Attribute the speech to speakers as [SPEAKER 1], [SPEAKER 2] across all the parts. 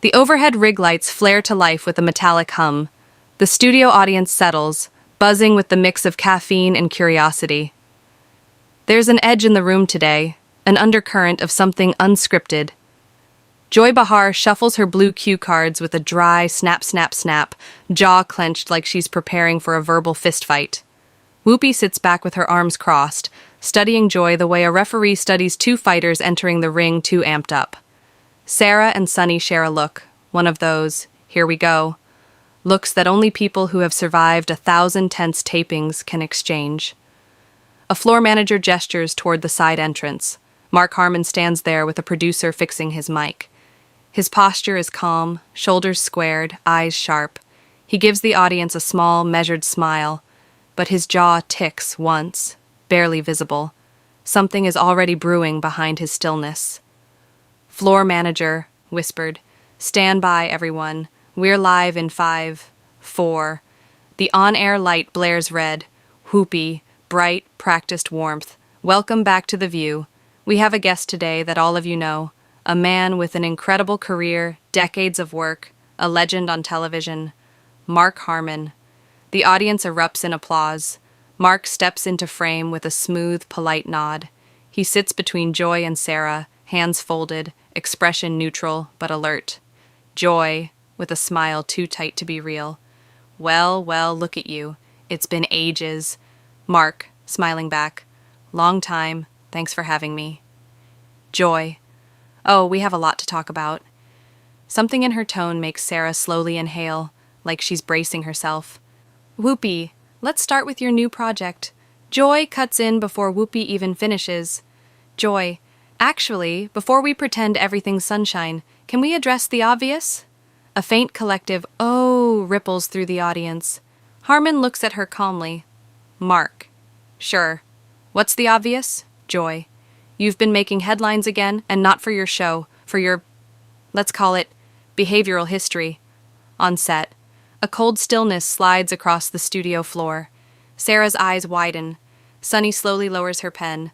[SPEAKER 1] The overhead rig lights flare to life with a metallic hum. The studio audience settles, buzzing with the mix of caffeine and curiosity. There's an edge in the room today, an undercurrent of something unscripted. Joy Behar shuffles her blue cue cards with a dry snap, snap, snap, jaw clenched like she's preparing for a verbal fistfight. Whoopi sits back with her arms crossed, studying Joy the way a referee studies two fighters entering the ring too amped up. Sarah and Sunny share a look, one of those, here we go, looks that only people who have survived 1,000 tense tapings can exchange. A floor manager gestures toward the side entrance. Mark Harmon stands there with a producer fixing his mic. His posture is calm, shoulders squared, eyes sharp. He gives the audience a small, measured smile, but his jaw ticks once, barely visible. Something is already brewing behind his stillness. Floor manager whispered, "Stand by, everyone. We're live in 5, 4. The on-air light blares red. Whoopee, bright, practiced warmth. Welcome back to The View. We have a guest today that all of you know. A man with an incredible career, decades of work, a legend on television. Mark Harmon." The audience erupts in applause. Mark steps into frame with a smooth, polite nod. He sits between Joy and Sarah, hands folded, expression neutral but alert. Joy, with a smile too tight to be real. "Well, well, look at you. It's been ages." Mark, smiling back. "Long time. Thanks for having me." Joy. "Oh, we have a lot to talk about." Something in her tone makes Sarah slowly inhale, like she's bracing herself. "Whoopi, let's start with your new project." Joy cuts in before Whoopi even finishes. "Joy, actually, before we pretend everything's sunshine, can we address the obvious?" A faint collective "oh" ripples through the audience. Harmon looks at her calmly. "Mark. Sure. What's the obvious?" Joy. "You've been making headlines again, and not for your show, for your, let's call it, behavioral history." On set, a cold stillness slides across the studio floor. Sarah's eyes widen. Sunny slowly lowers her pen.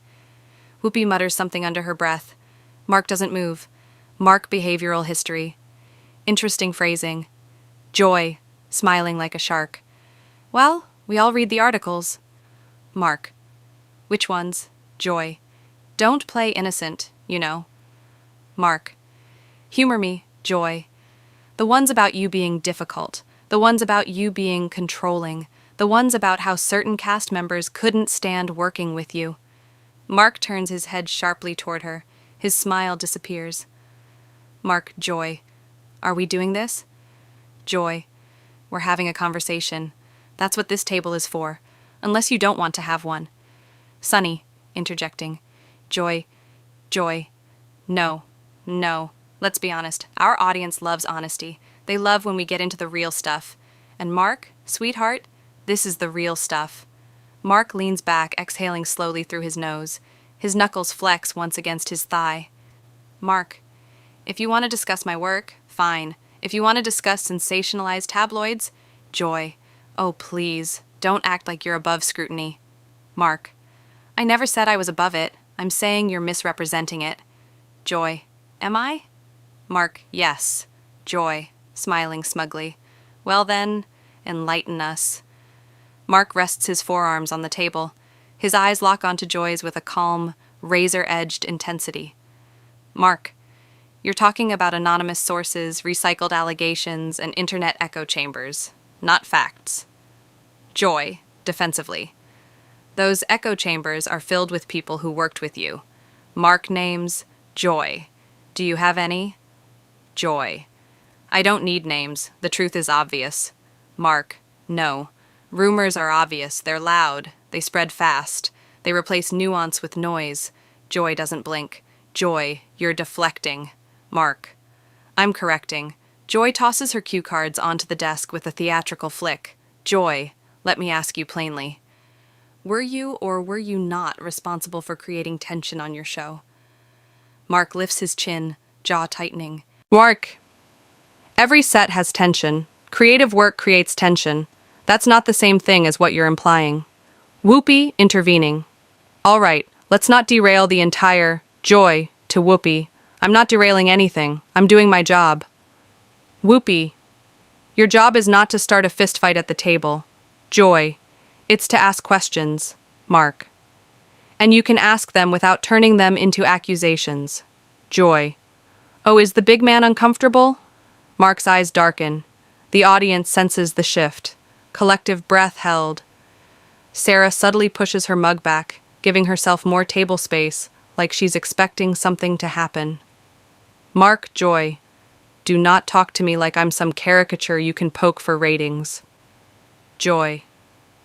[SPEAKER 1] Whoopi mutters something under her breath. Mark doesn't move. Mark behavioral history. Interesting phrasing. Joy, smiling like a shark. "Well, we all read the articles." Mark. "Which ones?" Joy. "Don't play innocent, you know." Mark. "Humor me, Joy. The ones about you being difficult. The ones about you being controlling. The ones about how certain cast members couldn't stand working with you." Mark turns his head sharply toward her. His smile disappears. Mark. Joy. "Are we doing this?" Joy. "We're having a conversation. That's what this table is for. Unless you don't want to have one." Sunny, interjecting. Joy. No. Let's be honest. Our audience loves honesty. They love when we get into the real stuff. And Mark, sweetheart, this is the real stuff. Mark leans back, exhaling slowly through his nose. His knuckles flex once against his thigh. Mark, if you want to discuss my work, fine. If you want to discuss sensationalized tabloids, Joy. Oh, please, don't act like you're above scrutiny. Mark, I never said I was above it. I'm saying you're misrepresenting it. Joy, am I? Mark, yes. Joy, smiling smugly. Well then, enlighten us. Mark rests his forearms on the table. His eyes lock onto Joy's with a calm, razor-edged intensity. Mark, you're talking about anonymous sources, recycled allegations, and internet echo chambers, not facts. Joy, defensively. Those echo chambers are filled with people who worked with you. Mark names, Joy. Do you have any? Joy. I don't need names. The truth is obvious. Mark. No. Rumors are obvious. They're loud. They spread fast. They replace nuance with noise. Joy doesn't blink. Joy, you're deflecting. Mark. I'm correcting. Joy tosses her cue cards onto the desk with a theatrical flick. Joy, let me ask you plainly. Were you or were you not responsible for creating tension on your show? Mark lifts his chin, jaw tightening. Mark, every set has tension. Creative work creates tension. That's not the same thing as what you're implying. Whoopi intervening. All right, let's not derail the entire Joy to Whoopi. I'm not derailing anything. I'm doing my job. Whoopee. Your job is not to start a fistfight at the table. Joy. It's to ask questions. Mark. And you can ask them without turning them into accusations. Joy. Oh, is the big man uncomfortable? Mark's eyes darken. The audience senses the shift. Collective breath held. Sarah subtly pushes her mug back, giving herself more table space, like she's expecting something to happen. Mark, Joy. Do not talk to me like I'm some caricature you can poke for ratings. Joy.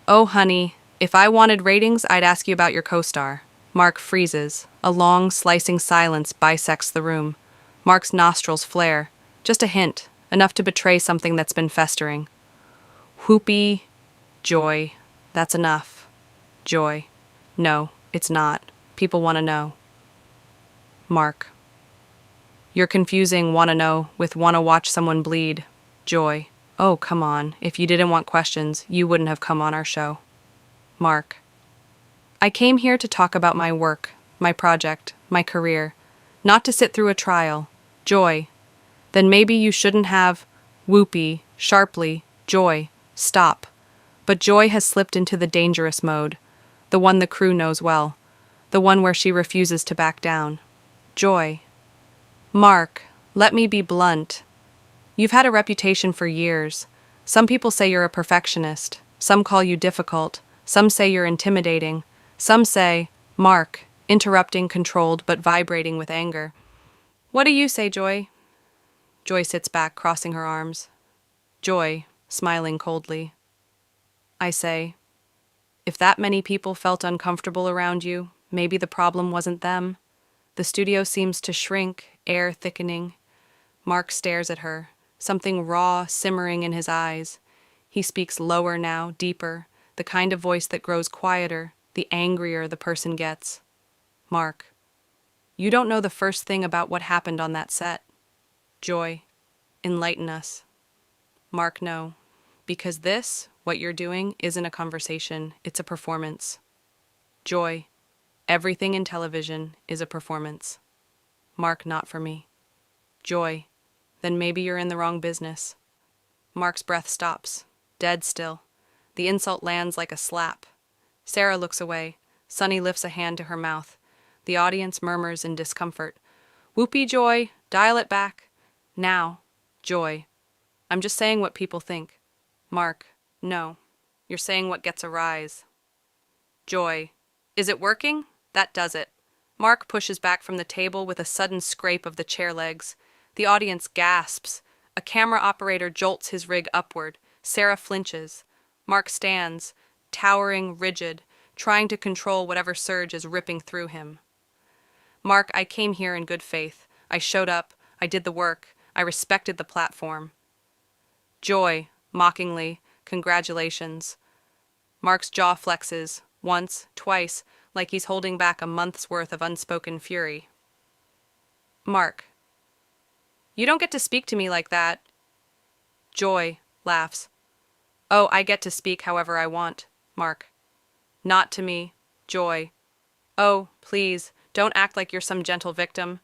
[SPEAKER 1] Oh, honey, if I wanted ratings, I'd ask you about your co-star. Mark freezes. A long, slicing silence bisects the room. Mark's nostrils flare. Just a hint, enough to betray something that's been festering. Whoopee. Joy. That's enough. Joy. No, it's not. People want to know. Mark. You're confusing wanna know with wanna watch someone bleed. Joy. Oh, come on. If you didn't want questions, you wouldn't have come on our show. Mark. I came here to talk about my work, my project, my career, not to sit through a trial. Joy. Then maybe you shouldn't have. Whoopee. Sharply. Joy. Stop. But Joy has slipped into the dangerous mode, the one the crew knows well, the one where she refuses to back down. Joy. Mark, let me be blunt. You've had a reputation for years. Some people say you're a perfectionist. Some call you difficult. Some say you're intimidating. Some say, Mark, interrupting, controlled, but vibrating with anger. What do you say, Joy? Joy sits back, crossing her arms. Joy, smiling coldly. I say, if that many people felt uncomfortable around you, maybe the problem wasn't them. The studio seems to shrink, air thickening. Mark stares at her, something raw simmering in his eyes. He speaks lower now, deeper, the kind of voice that grows quieter, the angrier the person gets. Mark. You don't know the first thing about what happened on that set. Joy. Enlighten us. Mark, no. Because this, what you're doing, isn't a conversation, it's a performance. Joy. Everything in television is a performance. Mark, not for me. Joy. Then maybe you're in the wrong business. Mark's breath stops, dead still. The insult lands like a slap. Sarah looks away. Sunny lifts a hand to her mouth. The audience murmurs in discomfort. Whoopee, Joy, dial it back. Now. Joy. I'm just saying what people think. Mark. No. You're saying what gets a rise. Joy. Is it working? That does it. Mark pushes back from the table with a sudden scrape of the chair legs. The audience gasps. A camera operator jolts his rig upward. Sarah flinches. Mark stands, towering, rigid, trying to control whatever surge is ripping through him. Mark, I came here in good faith. I showed up. I did the work. I respected the platform. Joy, mockingly, congratulations. Mark's jaw flexes, once, twice, like he's holding back a month's worth of unspoken fury. Mark. You don't get to speak to me like that. Joy laughs. Oh, I get to speak however I want. Mark. Not to me. Joy. Oh, please, don't act like you're some gentle victim.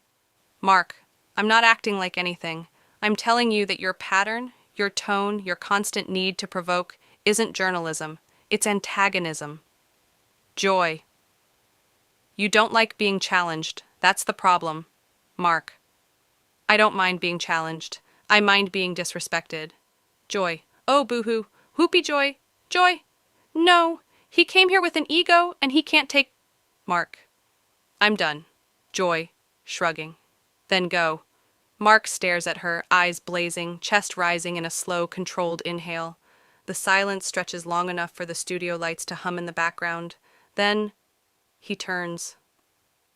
[SPEAKER 1] Mark. I'm not acting like anything. I'm telling you that your pattern, your tone, your constant need to provoke isn't journalism. It's antagonism. Joy. You don't like being challenged. That's the problem. Mark. I don't mind being challenged. I mind being disrespected. Joy. Oh, boo-hoo. Whoopee, Joy. Joy. No. He came here with an ego, and he can't take... Mark. I'm done. Joy. Shrugging. Then go. Mark stares at her, eyes blazing, chest rising in a slow, controlled inhale. The silence stretches long enough for the studio lights to hum in the background. Then he turns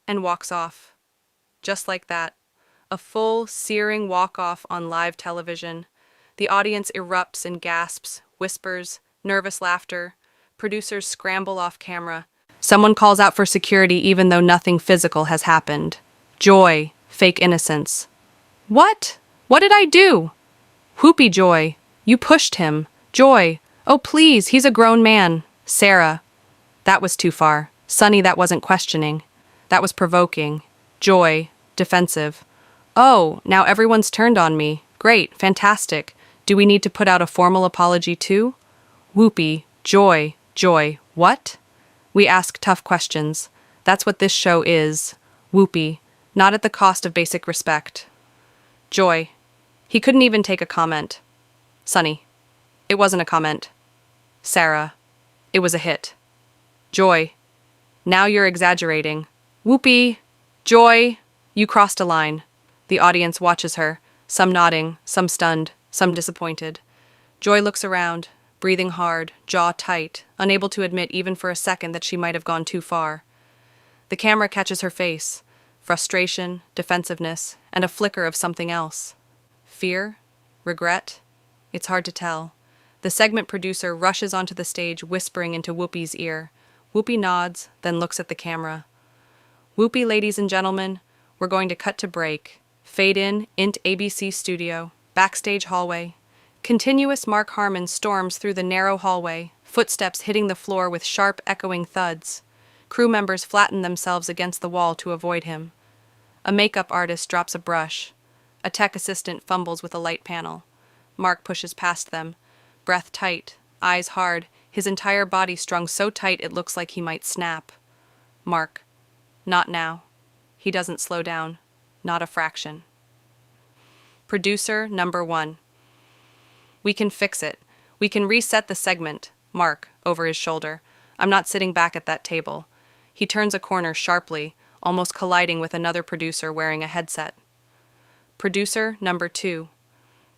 [SPEAKER 1] and walks off. Just like that. A full, searing walk-off on live television. The audience erupts and gasps, whispers, nervous laughter. Producers scramble off camera. Someone calls out for security even though nothing physical has happened. Joy. Fake innocence. What? What did I do? Whoopee, Joy. You pushed him. Joy. Oh, please, he's a grown man. Sarah. That was too far. Sunny, that wasn't questioning. That was provoking. Joy. Defensive. Oh, now everyone's turned on me. Great, fantastic. Do we need to put out a formal apology too? Whoopee, Joy, what? We ask tough questions. That's what this show is. Whoopee, not at the cost of basic respect. Joy, he couldn't even take a comment. Sunny, it wasn't a comment. Sarah, it was a hit. Joy, now you're exaggerating. Whoopee, Joy, you crossed a line. The audience watches her, some nodding, some stunned, some disappointed. Joy looks around, breathing hard, jaw tight, unable to admit even for a second that she might have gone too far. The camera catches her face, frustration, defensiveness, and a flicker of something else. Fear? Regret? It's hard to tell. The segment producer rushes onto the stage, whispering into Whoopi's ear. Whoopi nods, then looks at the camera. Whoopi, ladies and gentlemen, we're going to cut to break. Fade in, int ABC studio, backstage hallway. Continuous Mark Harmon storms through the narrow hallway, footsteps hitting the floor with sharp, echoing thuds. Crew members flatten themselves against the wall to avoid him. A makeup artist drops a brush. A tech assistant fumbles with a light panel. Mark pushes past them, breath tight, eyes hard, his entire body strung so tight it looks like he might snap. Mark. Not now. He doesn't slow down. Not a fraction. Producer number 1. We can fix it. We can reset the segment. Mark, over his shoulder. I'm not sitting back at that table. He turns a corner sharply, almost colliding with another producer wearing a headset. Producer number 2.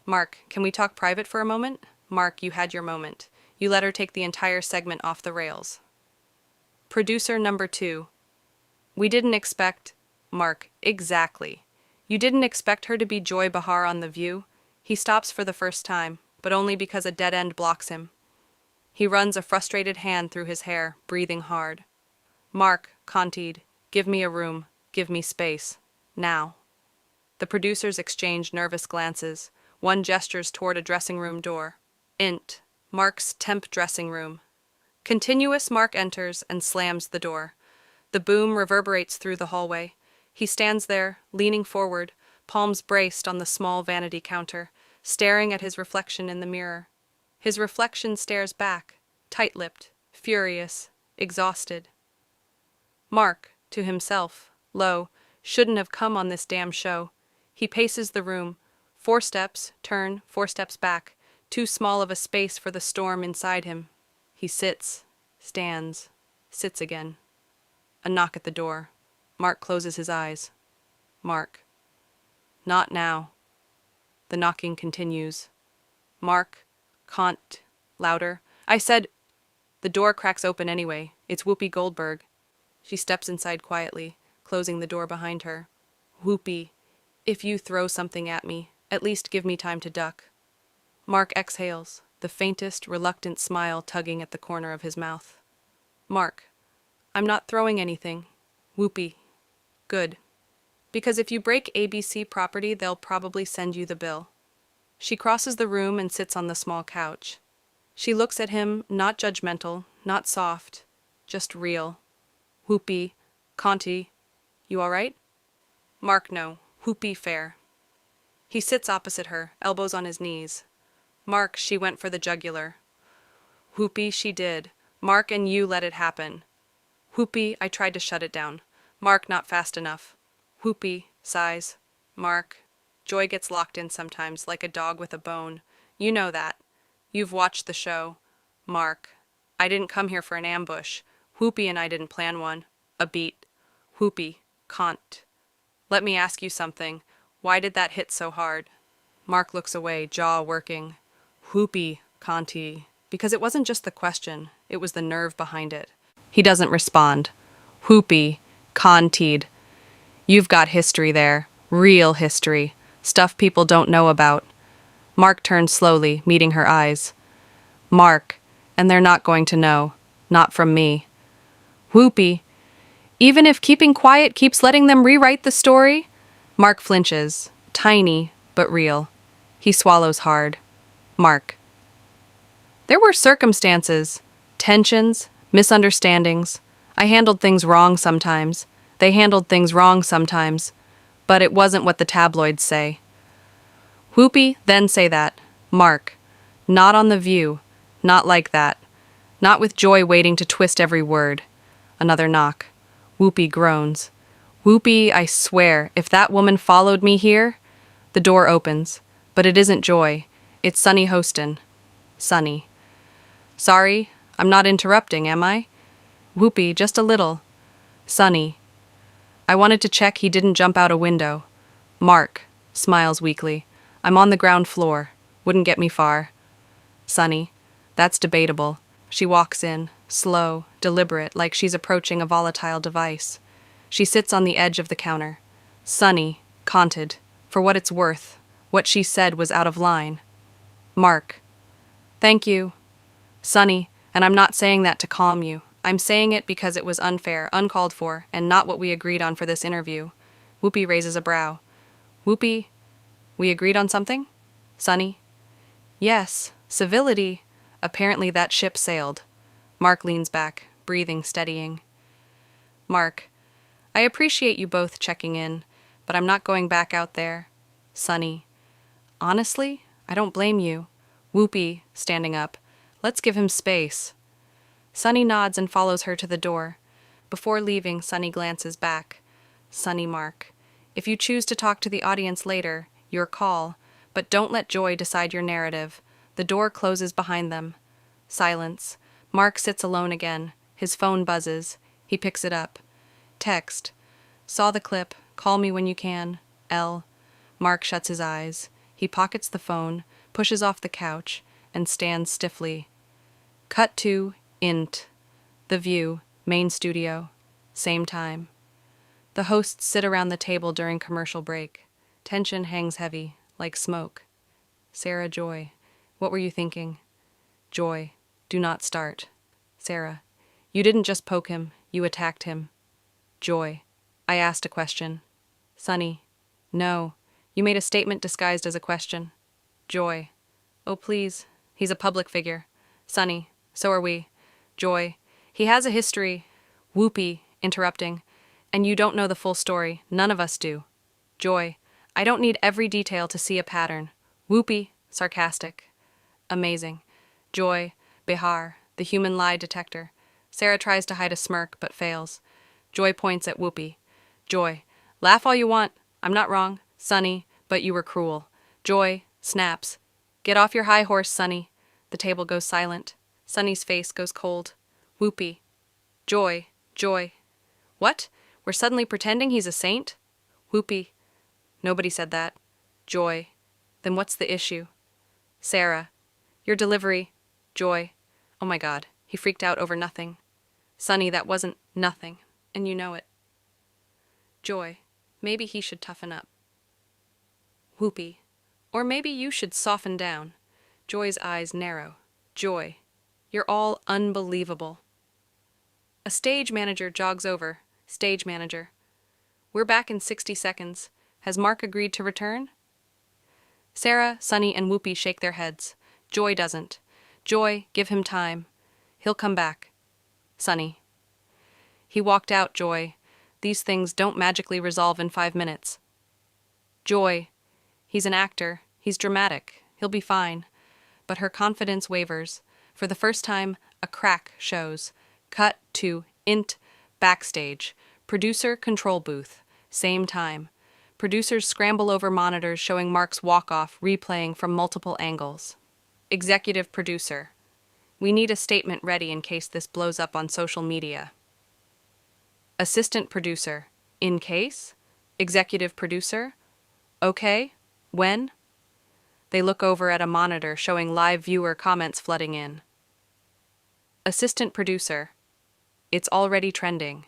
[SPEAKER 1] Mark, can we talk private for a moment? Mark, you had your moment. You let her take the entire segment off the rails. Producer number 2. We didn't expect... Mark, exactly. You didn't expect her to be Joy Behar on The View? He stops for the first time, but only because a dead end blocks him. He runs a frustrated hand through his hair, breathing hard. Mark, Contied, give me a room, give me space. Now. The producers exchange nervous glances. One gestures toward a dressing room door. Int. Mark's temp dressing room. Continuous Mark enters and slams the door. The boom reverberates through the hallway. He stands there, leaning forward, palms braced on the small vanity counter, staring at his reflection in the mirror. His reflection stares back, tight-lipped, furious, exhausted. Mark, to himself, low, shouldn't have come on this damn show. He paces the room. 4 steps, turn, 4 steps back. Too small of a space for the storm inside him. He sits, stands, sits again. A knock at the door. Mark closes his eyes. Mark. Not now. The knocking continues. Mark. Can't. Louder. I said... The door cracks open anyway. It's Whoopi Goldberg. She steps inside quietly, closing the door behind her. Whoopi, if you throw something at me, at least give me time to duck. Mark exhales, the faintest, reluctant smile tugging at the corner of his mouth. Mark, I'm not throwing anything. Whoopi. Good. Because if you break ABC property, they'll probably send you the bill. She crosses the room and sits on the small couch. She looks at him, not judgmental, not soft, just real. Whoopi, Conti, you all right? Mark, no. Whoopi, fair. He sits opposite her, elbows on his knees. Mark, she went for the jugular. Whoopi, she did. Mark and you let it happen. Whoopi, I tried to shut it down. Mark, not fast enough. Whoopi, sighs. Mark, Joy gets locked in sometimes, like a dog with a bone. You know that. You've watched the show. Mark, I didn't come here for an ambush. Whoopi and I didn't plan one. A beat. Whoopi, can't. Let me ask you something. Why did that hit so hard? Mark looks away, jaw working. Whoopi, Conti. Because it wasn't just the question, it was the nerve behind it. He doesn't respond. Whoopi, Contied. You've got history there. Real history. Stuff people don't know about. Mark turns slowly, meeting her eyes. Mark, and they're not going to know. Not from me. Whoopi, even if keeping quiet keeps letting them rewrite the story? Mark flinches. Tiny, but real. He swallows hard. Mark. There were circumstances, tensions, misunderstandings. I handled things wrong sometimes. They handled things wrong sometimes. But it wasn't what the tabloids say. Whoopi, then say that. Mark. Not on The View. Not like that. Not with Joy waiting to twist every word. Another knock. Whoopi groans. Whoopi, I swear, if that woman followed me here... The door opens, but it isn't Joy. It's Sunny Hostin. Sunny. Sorry, I'm not interrupting, am I? Whoopi, just a little. Sunny. I wanted to check he didn't jump out a window. Mark. Smiles weakly. I'm on the ground floor. Wouldn't get me far. Sunny. That's debatable. She walks in, slow, deliberate, like she's approaching a volatile device. She sits on the edge of the counter. Sunny, conted. For what it's worth, what she said was out of line. Mark. Thank you. Sunny, and I'm not saying that to calm you. I'm saying it because it was unfair, uncalled for, and not what we agreed on for this interview. Whoopi raises a brow. Whoopi, we agreed on something? Sunny. Yes, civility. Apparently that ship sailed. Mark leans back, breathing, steadying. Mark, I appreciate you both checking in, but I'm not going back out there. Sunny. Honestly, I don't blame you. Whoopi, standing up. Let's give him space. Sunny nods and follows her to the door. Before leaving, Sunny glances back. Sunny Mark. If you choose to talk to the audience later, your call, but don't let Joy decide your narrative. The door closes behind them. Silence. Mark sits alone again. His phone buzzes. He picks it up. Text. Saw the clip. Call me when you can. L. Mark shuts his eyes. He pockets the phone, pushes off the couch, and stands stiffly. Cut to int. The View, main studio. Same time. The hosts sit around the table during commercial break. Tension hangs heavy, like smoke. Sarah, Joy. What were you thinking? Joy. Do not start. Sarah. You didn't just poke him. You attacked him. Joy. I asked a question. Sunny. No. You made a statement disguised as a question. Joy. Oh, please. He's a public figure. Sunny. So are we. Joy. He has a history. Whoopi, interrupting. And you don't know the full story. None of us do. Joy. I don't need every detail to see a pattern. Whoopi, sarcastic. Amazing. Joy. Behar, the human lie detector. Sarah tries to hide a smirk, but fails. Joy points at Whoopi. Joy. Laugh all you want. I'm not wrong. Sunny, but you were cruel. Joy. Snaps. Get off your high horse, Sunny. The table goes silent. Sunny's face goes cold. Whoopi. Joy. Joy. What? We're suddenly pretending he's a saint? Whoopi. Nobody said that. Joy. Then what's the issue? Sarah. Your delivery. Joy. Oh my God. He freaked out over nothing. Sunny, that wasn't nothing, and you know it. Joy. Maybe he should toughen up. Whoopi. Or maybe you should soften down. Joy's eyes narrow. Joy. You're all unbelievable. A stage manager jogs over. Stage manager. We're back in 60 seconds. Has Mark agreed to return? Sarah, Sunny, and Whoopi shake their heads. Joy doesn't. Joy, give him time. He'll come back. Sunny. He walked out, Joy. These things don't magically resolve in 5 minutes. Joy. He's an actor. He's dramatic. He'll be fine. But her confidence wavers. For the first time, a crack shows. Cut to int backstage. Producer control booth. Same time. Producers scramble over monitors showing Mark's walk-off replaying from multiple angles. Executive producer. We need a statement ready in case this blows up on social media. Assistant producer. In case? Executive producer. Okay. When? They look over at a monitor showing live viewer comments flooding in. Assistant producer. It's already trending.